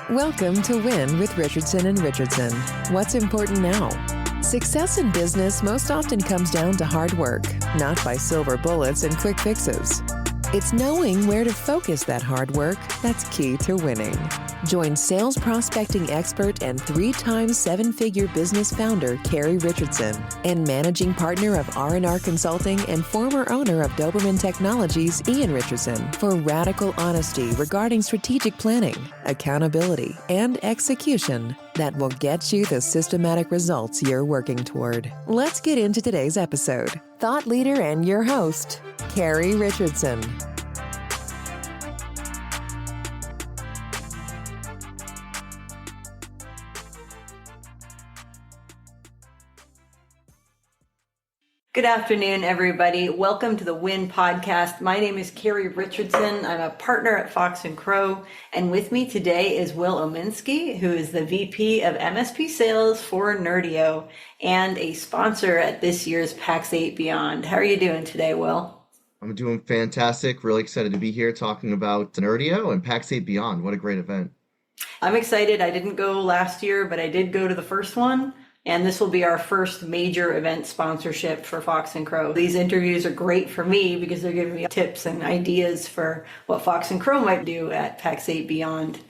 Welcome to Win with Richardson and Richardson. What's important now? Success in business most often comes down to hard work, not by silver bullets and quick fixes. It's knowing where to focus that hard work that's key to winning. Join sales prospecting expert and 3-time seven-figure business founder Carrie Richardson and managing partner of R&R Consulting and former owner of Doberman Technologies, Ian Richardson, for radical honesty regarding strategic planning, accountability, and execution that will get you the systematic results you're working toward. Let's get into today's episode. Thought leader and your host, Carrie Richardson. Good afternoon, everybody. Welcome to the Win Podcast. My name is Carrie Richardson. I'm a partner at Fox & Crow. And with me today is Will Ominky, who is the VP of MSP Sales for Nerdio and a sponsor at this year's PAX 8 Beyond. How are you doing today, Will? I'm doing fantastic. Really excited to be here talking about Nerdio and PAX 8 Beyond. What a great event. I'm excited. I didn't go last year, but I did go to the first one. And this will be our first major event sponsorship for Fox & Crow. These interviews are great for me because they're giving me tips and ideas for what Fox & Crow might do at PAX 8 Beyond.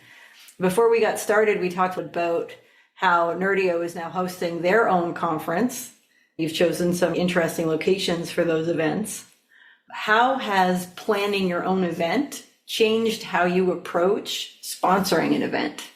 Before we got started, we talked about how Nerdio is now hosting their own conference. You've chosen some interesting locations for those events. How has planning your own event changed how you approach sponsoring an event?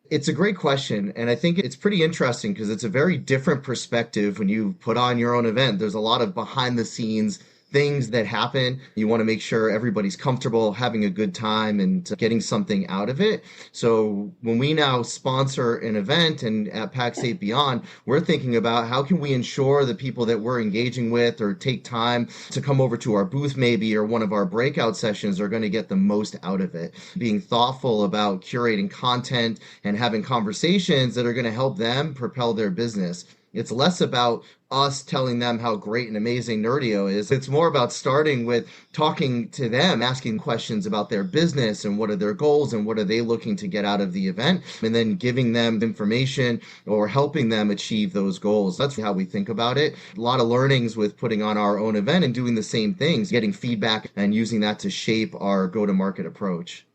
It's a great question, and I think it's pretty interesting because it's a very different perspective when you put on your own event. There's a lot of behind-the-scenes things that happen. You want to make sure everybody's comfortable, having a good time, and getting something out of it. So when we now sponsor an event and at PAX 8 Beyond, we're thinking about how can we ensure the people that we're engaging with or take time to come over to our booth maybe or one of our breakout sessions are going to get the most out of it. Being thoughtful about curating content and having conversations that are going to help them propel their business. It's less about us telling them how great and amazing Nerdio is. It's more about starting with talking to them, asking questions about their business and what are their goals and what are they looking to get out of the event, and then giving them information or helping them achieve those goals. That's how we think about it. A lot of learnings with putting on our own event and doing the same things, getting feedback and using that to shape our go-to-market approach.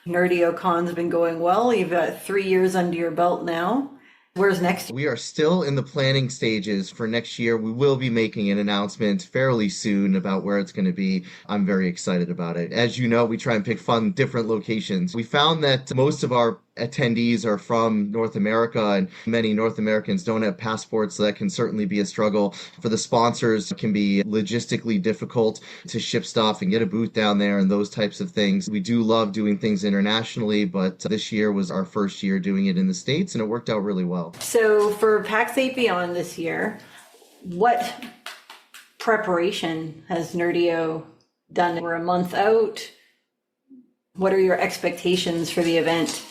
Nerdio Con's been going well. You've got 3 years under your belt now. Where's next? We are still in the planning stages for next year. We will be making an announcement fairly soon about where it's going to be. I'm very excited about it. As you know, we try and pick fun, different locations. We found that most of our attendees are from North America, and many North Americans don't have passports, so that can certainly be a struggle. For the sponsors, it can be logistically difficult to ship stuff and get a booth down there and those types of things. We do love doing things internationally, but this year was our first year doing it in the States, and it worked out really well. So for PAX 8 Beyond this year, what preparation has Nerdio done? We're a month out. What are your expectations for the event?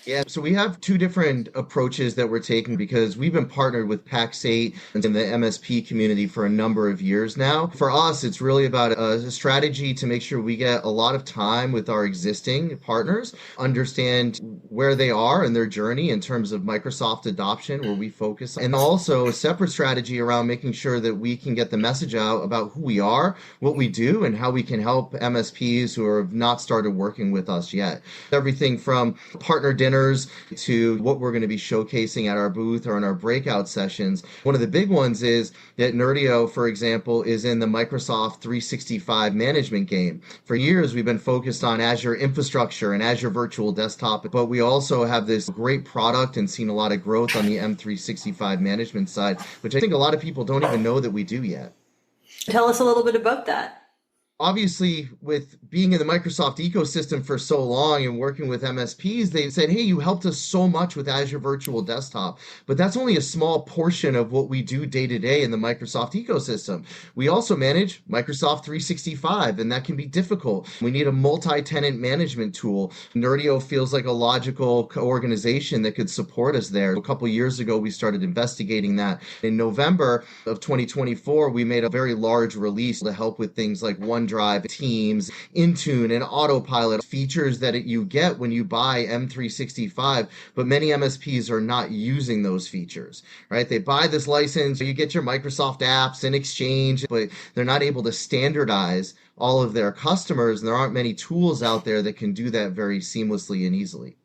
Yeah, so we have two different approaches that we're taking because we've been partnered with PAX 8 and in the MSP community for a number of years now. For us, it's really about a strategy to make sure we get a lot of time with our existing partners, understand where they are in their journey in terms of Microsoft adoption, where we focus, and also a separate strategy around making sure that we can get the message out about who we are, what we do, and how we can help MSPs who have not started working with us yet. Everything from partner dinners to what we're going to be showcasing at our booth or in our breakout sessions. One of the big ones is that Nerdio, for example, is in the Microsoft 365 management game. For years, we've been focused on Azure infrastructure and Azure virtual desktop, but we also have this great product and seen a lot of growth on the M365 management side, which I think a lot of people don't even know that we do yet. Tell us a little bit about that. Obviously, with being in the Microsoft ecosystem for so long and working with MSPs, they said, hey, you helped us so much with Azure Virtual Desktop. But that's only a small portion of what we do day to day in the Microsoft ecosystem. We also manage Microsoft 365, and that can be difficult. We need a multi-tenant management tool. Nerdio feels like a logical organization that could support us there. A couple years ago, we started investigating that. In November of 2024, we made a very large release to help with things like one OneDrive, Teams, Intune, and Autopilot, features that you get when you buy M365, but many MSPs are not using those features, right? They buy this license, you get your Microsoft apps and Exchange, but they're not able to standardize all of their customers, and there aren't many tools out there that can do that very seamlessly and easily.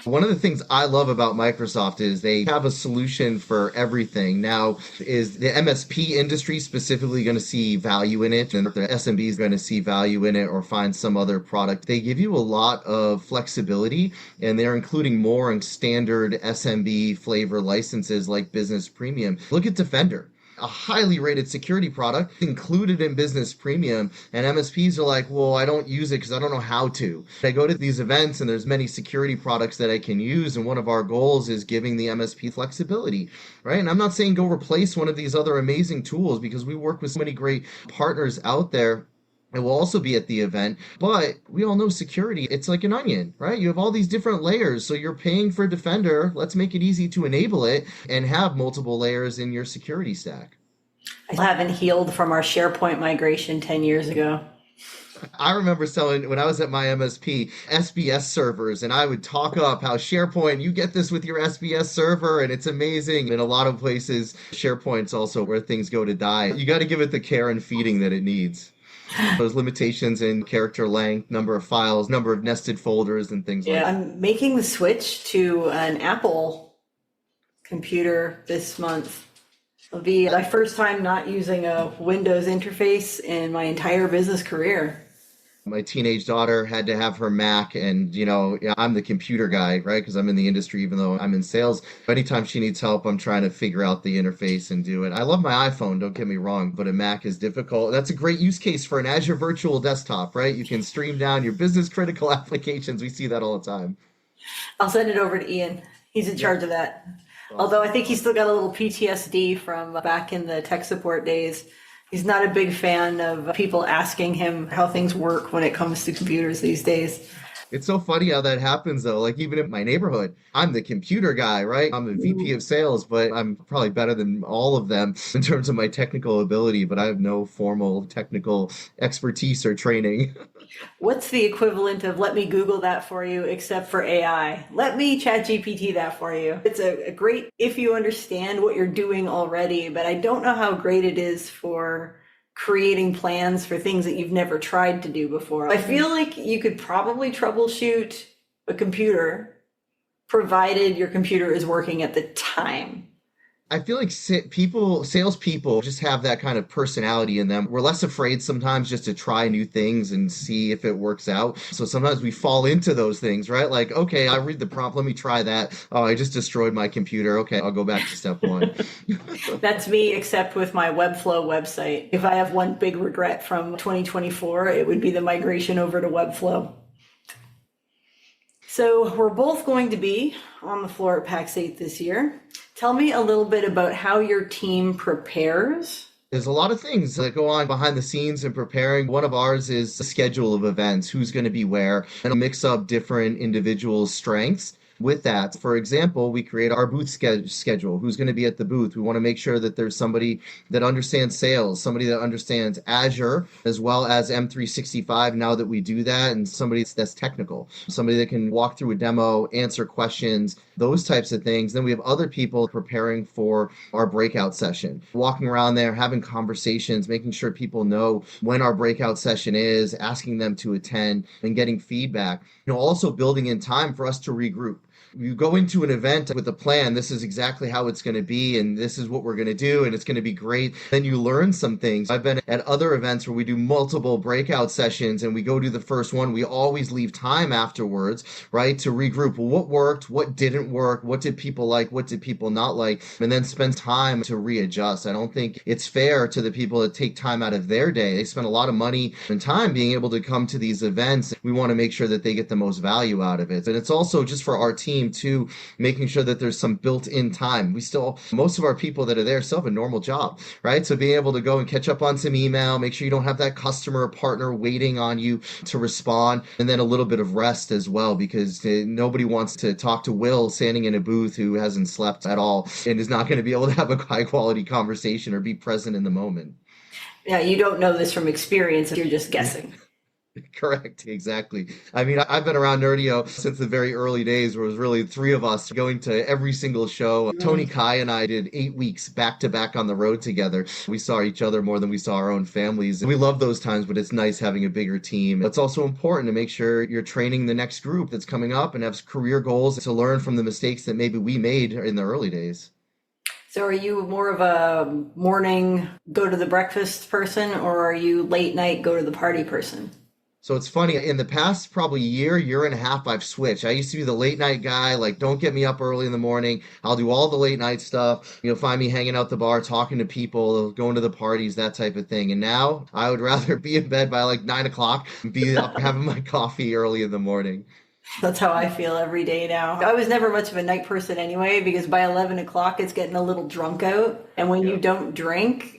One of the things I love about Microsoft is they have a solution for everything. Now, is the MSP industry specifically going to see value in it, and the SMB is going to see value in it or find some other product? They give you a lot of flexibility, and they're including more in standard SMB flavor licenses like Business Premium. Look at Defender, a highly rated security product included in Business Premium, and MSPs are like, well, I don't use it because I don't know how to. I go to these events and there's many security products that I can use, and one of our goals is giving the MSP flexibility, right? And I'm not saying go replace one of these other amazing tools, because we work with so many great partners out there. It will also be at the event, but we all know security, it's like an onion, right? You have all these different layers, so you're paying for Defender. Let's make it easy to enable it and have multiple layers in your security stack. I haven't healed from our SharePoint migration 10 years ago. I remember selling, when I was at my MSP, SBS servers, and I would talk up how SharePoint, you get this with your SBS server, and it's amazing. In a lot of places, SharePoint's also where things go to die. You got to give it the care and feeding that it needs. Those limitations in character length, number of files, number of nested folders, and things like that. I'm making the switch to an Apple computer this month. It'll be my first time not using a Windows interface in my entire business career. My teenage daughter had to have her Mac, and I'm the computer guy, right? Because I'm in the industry, even though I'm in sales. Anytime she needs help, I'm trying to figure out the interface and do it. I love my iPhone, don't get me wrong, but a Mac is difficult. That's a great use case for an Azure virtual desktop, right? You can stream down your business critical applications. We see that all the time. I'll send it over to Ian. He's in charge of that. Awesome. Although I think he's still got a little PTSD from back in the tech support days. He's not a big fan of people asking him how things work when it comes to computers these days. It's so funny how that happens, though. Like, even in my neighborhood, I'm the computer guy, right? I'm the VP of sales, but I'm probably better than all of them in terms of my technical ability, but I have no formal technical expertise or training. What's the equivalent of let me Google that for you, except for AI? Let me ChatGPT that for you. It's a great if you understand what you're doing already, but I don't know how great it is for creating plans for things that you've never tried to do before. I feel like you could probably troubleshoot a computer, provided your computer is working at the time. I feel like salespeople just have that kind of personality in them. We're less afraid sometimes just to try new things and see if it works out. So sometimes we fall into those things, right? Like, okay, I read the prompt, let me try that. Oh, I just destroyed my computer. Okay, I'll go back to step one. That's me, except with my Webflow website. If I have one big regret from 2024, it would be the migration over to Webflow. So we're both going to be on the floor at PAX 8 this year. Tell me a little bit about how your team prepares. There's a lot of things that go on behind the scenes in preparing. One of ours is the schedule of events, who's going to be where, and mix up different individuals' strengths. With that, for example, we create our booth schedule. Who's going to be at the booth? We want to make sure that there's somebody that understands sales, somebody that understands Azure, as well as M365 now that we do that, and somebody that's technical, somebody that can walk through a demo, answer questions, those types of things. Then we have other people preparing for our breakout session, walking around there, having conversations, making sure people know when our breakout session is, asking them to attend, and getting feedback. Also building in time for us to regroup. You go into an event with a plan, this is exactly how it's going to be, and this is what we're going to do, and it's going to be great. Then you learn some things. I've been at other events where we do multiple breakout sessions, and we go do the first one. We always leave time afterwards, right, to regroup. Well, what worked? What didn't work? What did people like? What did people not like? And then spend time to readjust. I don't think it's fair to the people that take time out of their day. They spend a lot of money and time being able to come to these events. We want to make sure that they get the most value out of it. And it's also just for our team to making sure that there's some built-in time. Most of our people that are there still have a normal job, right? So being able to go and catch up on some email, make sure you don't have that customer or partner waiting on you to respond, and then a little bit of rest as well, because nobody wants to talk to Will standing in a booth who hasn't slept at all and is not going to be able to have a high-quality conversation or be present in the moment. Yeah, you don't know this from experience. You're just guessing. Correct, exactly. I mean, I've been around Nerdio since the very early days where it was really three of us going to every single show. Tony Kai and I did 8 weeks back to back on the road together. We saw each other more than we saw our own families. We love those times, but it's nice having a bigger team. It's also important to make sure you're training the next group that's coming up and have career goals to learn from the mistakes that maybe we made in the early days. So are you more of a morning go to the breakfast person, or are you late night go to the party person? So it's funny, in the past probably year and a half, I've switched. I used to be the late night guy, like, don't get me up early in the morning. I'll do all the late night stuff. You'll find me hanging out the bar, talking to people, going to the parties, that type of thing. And now I would rather be in bed by like 9 o'clock and be up having my coffee early in the morning. That's how I feel every day now. I was never much of a night person anyway, because by 11 o'clock it's getting a little drunk out. And when you don't drink,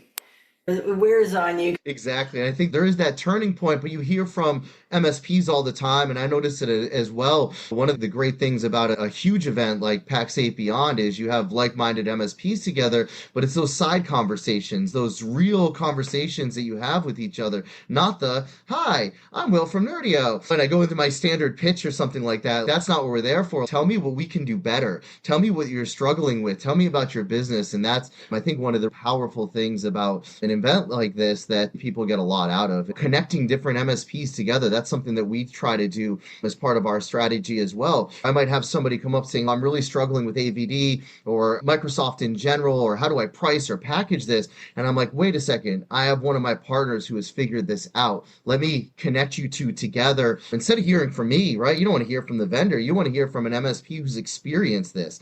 it wears on you. Exactly. And I think there is that turning point, but you hear from MSPs all the time, and I notice it as well. One of the great things about a huge event like PAX 8 Beyond is you have like-minded MSPs together, but it's those side conversations, those real conversations that you have with each other, not the, hi, I'm Will from Nerdio. When I go into my standard pitch or something like that, that's not what we're there for. Tell me what we can do better. Tell me what you're struggling with. Tell me about your business. And that's, I think, one of the powerful things about an event like this that people get a lot out of. Connecting different MSPs together, that's something that we try to do as part of our strategy as well. I might have somebody come up saying, I'm really struggling with AVD or Microsoft in general, or how do I price or package this? And I'm like, wait a second, I have one of my partners who has figured this out. Let me connect you two together. Instead of hearing from me, right? You don't want to hear from the vendor. You want to hear from an MSP who's experienced this.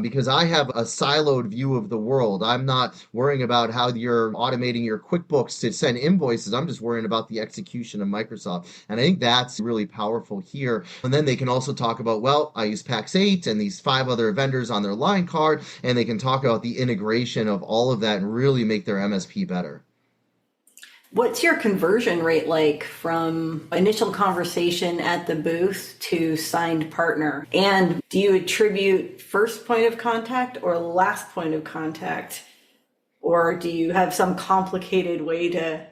Because I have a siloed view of the world. I'm not worrying about how you're automating your QuickBooks to send invoices. I'm just worrying about the execution of Microsoft. And I think that's really powerful here. And then they can also talk about, well, I use PAX 8 and these 5 other vendors on their line card, and they can talk about the integration of all of that and really make their MSP better. What's your conversion rate like from initial conversation at the booth to signed partner? And do you attribute first point of contact or last point of contact? Or do you have some complicated way to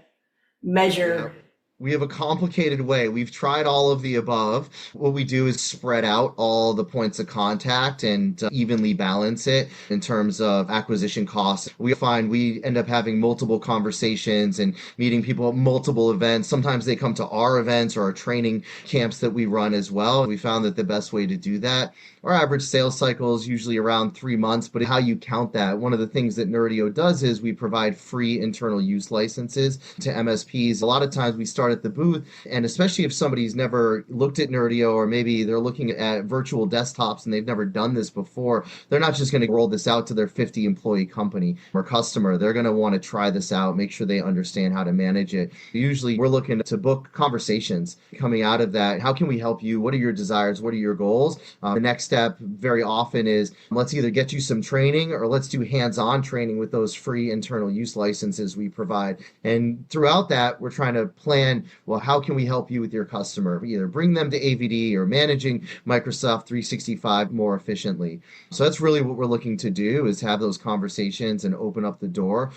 measure? Yeah. We have a complicated way. We've tried all of the above. What we do is spread out all the points of contact and evenly balance it in terms of acquisition costs. We find we end up having multiple conversations and meeting people at multiple events. Sometimes they come to our events or our training camps that we run as well. We found that the best way to do that, our average sales cycle is usually around 3 months, but how you count that, one of the things that Nerdio does is we provide free internal use licenses to MSPs. A lot of times we start at the booth, and especially if somebody's never looked at Nerdio, or maybe they're looking at virtual desktops and they've never done this before, they're not just going to roll this out to their 50 employee company or customer. They're going to want to try this out, make sure they understand how to manage it. Usually we're looking to book conversations coming out of that. How can we help you? What are your desires? What are your goals? The next step very often is, let's either get you some training or let's do hands-on training with those free internal use licenses we provide. And throughout that, we're trying to plan, well, how can we help you with your customer? Either bring them to AVD or managing Microsoft 365 more efficiently. So that's really what we're looking to do, is have those conversations and open up the door.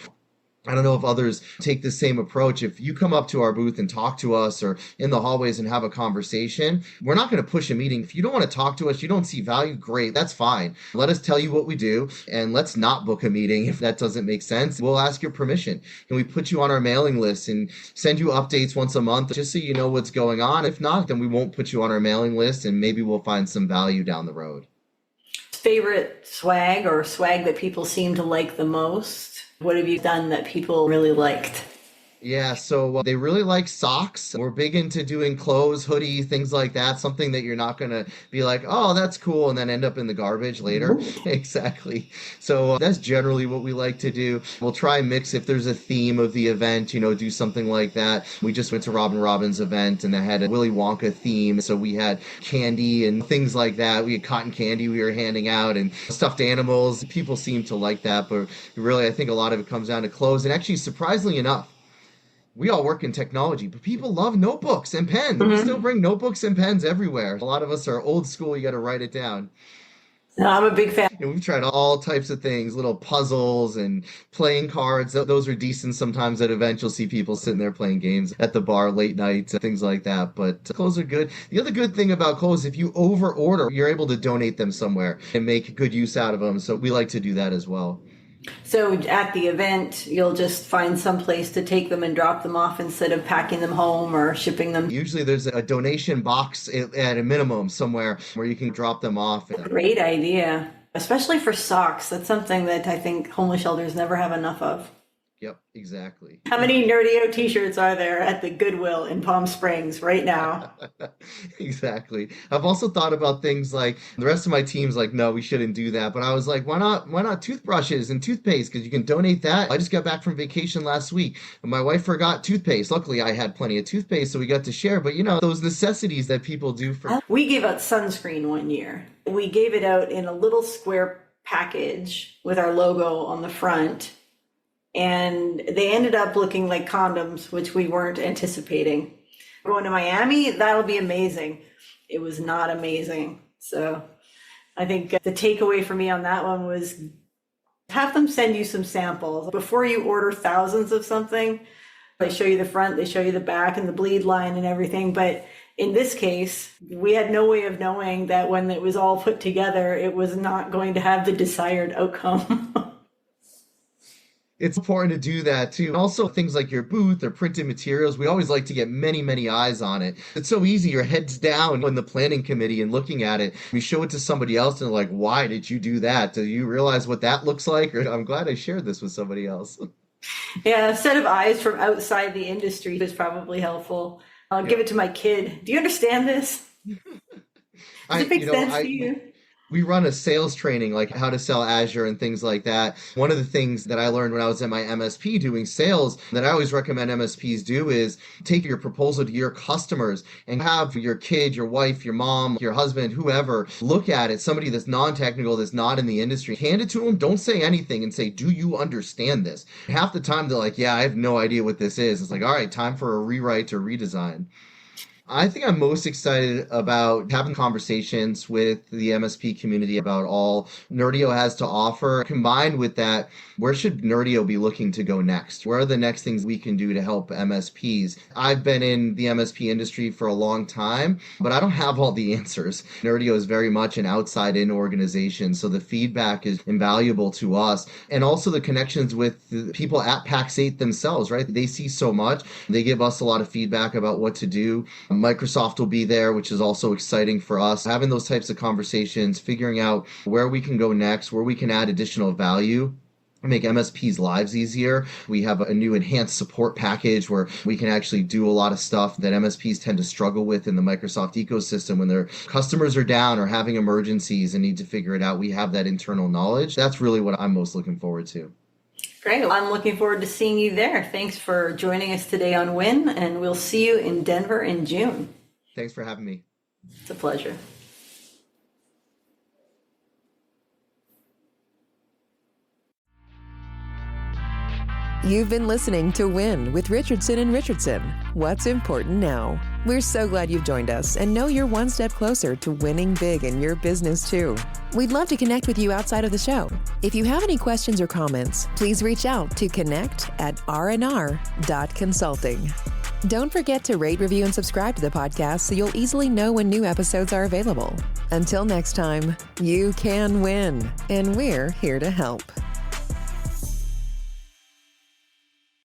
I don't know if others take the same approach. If you come up to our booth and talk to us or in the hallways and have a conversation, we're not going to push a meeting. If you don't want to talk to us, you don't see value, great, that's fine. Let us tell you what we do, and let's not book a meeting if that doesn't make sense. We'll ask your permission. Can we put you on our mailing list and send you updates once a month just so you know what's going on? If not, then we won't put you on our mailing list, and maybe we'll find some value down the road. Favorite swag or swag that people seem to like the most? What have you done that people really liked? Yeah, so they really like socks. We're big into doing clothes, hoodie, things like that. Something that you're not going to be like, oh, that's cool, and then end up in the garbage later. Exactly. So that's generally what we like to do. We'll try and mix if there's a theme of the event, do something like that. We just went to Robin Robbins' event, and they had a Willy Wonka theme. So we had candy and things like that. We had cotton candy we were handing out and stuffed animals. People seem to like that, but really I think a lot of it comes down to clothes. And actually, surprisingly enough, we all work in technology, but people love notebooks and pens. We still bring notebooks and pens everywhere. A lot of us are old school. You got to write it down. No, I'm a big fan. And we've tried all types of things, little puzzles and playing cards. Those are decent sometimes at events. You'll see people sitting there playing games at the bar late nights, things like that. But clothes are good. The other good thing about clothes, if you over order, you're able to donate them somewhere and make good use out of them. So we like to do that as well. So at the event, you'll just find some place to take them and drop them off instead of packing them home or shipping them. Usually there's a donation box at a minimum somewhere where you can drop them off. Great idea, especially for socks. That's something that I think homeless shelters never have enough of. Yep, exactly. How many Nerdio t-shirts are there at the Goodwill in Palm Springs right now? Exactly. I've also thought about things like the rest of my team's like, no, we shouldn't do that. But I was like, why not toothbrushes and toothpaste? Because you can donate that. I just got back from vacation last week and my wife forgot toothpaste. Luckily, I had plenty of toothpaste, so we got to share. But those necessities that people do for. We gave out sunscreen one year. We gave it out in a little square package with our logo on the front. And they ended up looking like condoms, which we weren't anticipating. Going to Miami, that'll be amazing. It was not amazing. So I think the takeaway for me on that one was have them send you some samples. Before you order thousands of something, they show you the front, they show you the back and the bleed line and everything. But in this case, we had no way of knowing that when it was all put together, it was not going to have the desired outcome. It's important to do that too. Also, things like your booth or printed materials, we always like to get many, many eyes on it. It's so easy. Your head's down in the planning committee and looking at it. We show it to somebody else and they're like, why did you do that? Do you realize what that looks like? Or I'm glad I shared this with somebody else. Yeah, a set of eyes from outside the industry is probably helpful. I'll give it to my kid. Do you understand this? Does it make sense to you? We run a sales training, like how to sell Azure and things like that. One of the things that I learned when I was at my MSP doing sales that I always recommend MSPs do is take your proposal to your customers and have your kid, your wife, your mom, your husband, whoever, look at it, somebody that's non-technical, that's not in the industry. Hand it to them. Don't say anything and say, do you understand this? Half the time they're like, yeah, I have no idea what this is. It's like, all right, time for a rewrite or redesign. I think I'm most excited about having conversations with the MSP community about all Nerdio has to offer. Combined with that, where should Nerdio be looking to go next? Where are the next things we can do to help MSPs? I've been in the MSP industry for a long time, but I don't have all the answers. Nerdio is very much an outside-in organization, so the feedback is invaluable to us. And also the connections with the people at PAX 8 themselves, right? They see so much. They give us a lot of feedback about what to do. Microsoft will be there, which is also exciting for us. Having those types of conversations, figuring out where we can go next, where we can add additional value, make MSPs' lives easier. We have a new enhanced support package where we can actually do a lot of stuff that MSPs tend to struggle with in the Microsoft ecosystem when their customers are down or having emergencies and need to figure it out. We have that internal knowledge. That's really what I'm most looking forward to. Great. I'm looking forward to seeing you there. Thanks for joining us today on Win, and we'll see you in Denver in June. Thanks for having me. It's a pleasure. You've been listening to Win with Richardson and Richardson. What's important now? We're so glad you've joined us and know you're one step closer to winning big in your business too. We'd love to connect with you outside of the show. If you have any questions or comments, please reach out to connect@rnr.consulting. Don't forget to rate, review, and subscribe to the podcast so you'll easily know when new episodes are available. Until next time, you can win, and we're here to help.